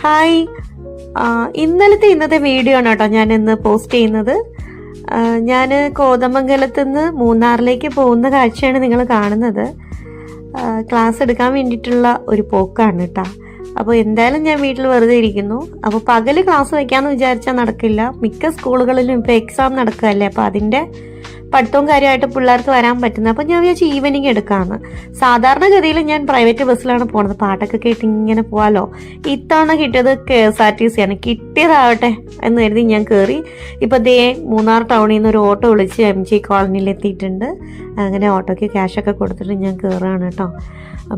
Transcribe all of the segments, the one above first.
Hi, ഇന്നത്തെ video ആണ് കേട്ടോ ഞാൻ ഇന്ന് പോസ്റ്റ് ചെയ്യുന്നത്. ഞാൻ കോതമംഗലത്ത് നിന്ന് മൂന്നാറിലേക്ക് പോകുന്ന കാഴ്ചയാണ് നിങ്ങൾ കാണുന്നത്. ക്ലാസ് എടുക്കാൻ വേണ്ടിയിട്ടുള്ള ഒരു പോക്കാണ് കേട്ടോ. അപ്പോൾ എന്തായാലും ഞാൻ വീട്ടിൽ വെറുതെ ഇരിക്കുന്നു. അപ്പോൾ പകല് ക്ലാസ് വയ്ക്കാമെന്ന് വിചാരിച്ചാൽ നടക്കില്ല. മിക്ക സ്കൂളുകളിലും ഇപ്പോൾ എക്സാം നടക്കുകയല്ലേ, അപ്പോൾ അതിൻ്റെ പഠിത്തവും കാര്യമായിട്ട് പിള്ളേർക്ക് വരാൻ പറ്റുന്നത്. അപ്പോൾ ഞാൻ വിചാരിച്ചു ഈവനിങ് എടുക്കാമെന്ന്. സാധാരണഗതിയിൽ ഞാൻ പ്രൈവറ്റ് ബസ്സിലാണ് പോകുന്നത്. പാട്ടൊക്കെ കേട്ട് ഇങ്ങനെ പോകാമല്ലോ. ഇത്തവണ കിട്ടിയത് KSRTC ആണ്. കിട്ടിയതാവട്ടെ എന്ന് കരുതി ഞാൻ കയറി. ഇപ്പോൾ ദേ മൂന്നാർ ടൗണിൽ നിന്ന് ഒരു ഓട്ടോ വിളിച്ച് MG കോളനിയിൽ എത്തിയിട്ടുണ്ട്. അങ്ങനെ ഓട്ടോയ്ക്ക് ക്യാഷൊക്കെ കൊടുത്തിട്ട് ഞാൻ കയറുകയാണ് കേട്ടോ.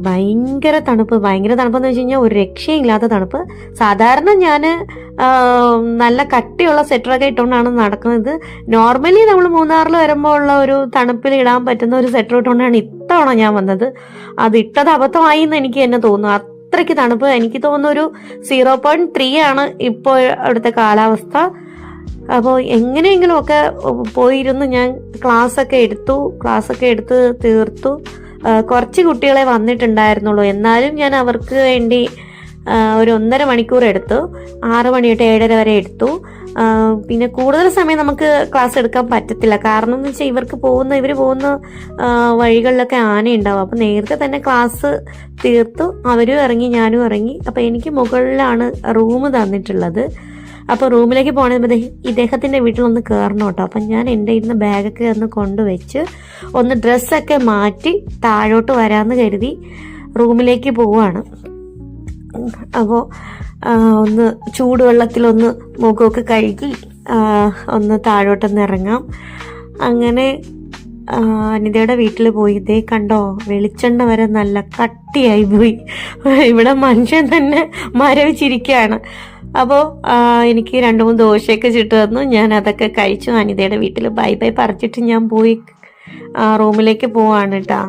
ഭയങ്കര തണുപ്പെന്ന് വെച്ച് കഴിഞ്ഞാൽ ഒരു രക്ഷയില്ലാത്ത തണുപ്പ്. സാധാരണ ഞാൻ നല്ല കട്ടിയുള്ള സ്വെറ്ററൊക്കെ ഇട്ടുകൊണ്ടാണ് നടക്കുന്നത്. നോർമലി നമ്മൾ മൂന്നാറിൽ വരുമ്പോൾ ഉള്ള ഒരു തണുപ്പിൽ ഇടാൻ പറ്റുന്ന ഒരു സ്വെറ്റർ ഇട്ടുകൊണ്ടാണ് ഇത്തവണ ഞാൻ വന്നത്. അത് ഇട്ടത് അബദ്ധമായി എന്ന് എനിക്ക് തന്നെ തോന്നുന്നു. അത്രയ്ക്ക് തണുപ്പ്. എനിക്ക് തോന്നുന്നു ഒരു 0.3 ആണ് ഇപ്പോൾ അവിടുത്തെ കാലാവസ്ഥ. അപ്പോൾ എങ്ങനെയെങ്കിലും ഒക്കെ പോയിരുന്നു. ഞാൻ ക്ലാസ്സൊക്കെ എടുത്ത് തീർത്തു. കുറച്ച് കുട്ടികളെ വന്നിട്ടുണ്ടായിരുന്നുള്ളൂ. എന്നാലും ഞാൻ അവർക്ക് വേണ്ടി ഒരു 1.5 മണിക്കൂർ എടുത്തു. 6 മണി തൊട്ട് 7:30 വരെ എടുത്തു. പിന്നെ കൂടുതൽ സമയം നമുക്ക് ക്ലാസ് എടുക്കാൻ പറ്റത്തില്ല. കാരണം എന്ന് വെച്ചാൽ ഇവർ പോകുന്ന വഴികളിലൊക്കെ ആനയുണ്ടാവും. അപ്പോൾ നേരത്തെ തന്നെ ക്ലാസ് തീർത്തു. അവരും ഇറങ്ങി, ഞാനും ഇറങ്ങി. അപ്പോൾ എനിക്ക് മുകളിലാണ് റൂം തന്നിട്ടുള്ളത്. അപ്പോൾ റൂമിലേക്ക് പോകണമെങ്കിൽ ഇദ്ദേഹത്തിൻ്റെ വീട്ടിലൊന്ന് കയറണം കേട്ടോ. അപ്പം ഞാൻ എൻ്റെ ഇരുന്ന ബാഗൊക്കെ ഒന്ന് കൊണ്ടുവച്ച് ഒന്ന് ഡ്രസ്സൊക്കെ മാറ്റി താഴോട്ട് വരാമെന്ന് കരുതി റൂമിലേക്ക് പോവുകയാണ്. അപ്പോൾ ഒന്ന് ചൂടുവെള്ളത്തിലൊന്ന് മുഖമൊക്കെ കഴുകി ഒന്ന് താഴോട്ടൊന്ന് ഇറങ്ങാം. അങ്ങനെ അനിതയുടെ വീട്ടിൽ പോയി. ഇതേ കണ്ടോ, വെളിച്ചെണ്ണ വരെ നല്ല കട്ടിയായി പോയി. ഇവിടെ മനുഷ്യൻ തന്നെ മരവിച്ചിരിക്കുകയാണ്. അപ്പോൾ എനിക്ക് 2-3 ദോശയൊക്കെ ചുട്ടു തന്നു. ഞാൻ അതൊക്കെ കഴിച്ചു. അനിതയുടെ വീട്ടിൽ ബൈ ബൈ പറിച്ചിട്ട് ഞാൻ പോയി റൂമിലേക്ക് പോവാണ് കേട്ടോ.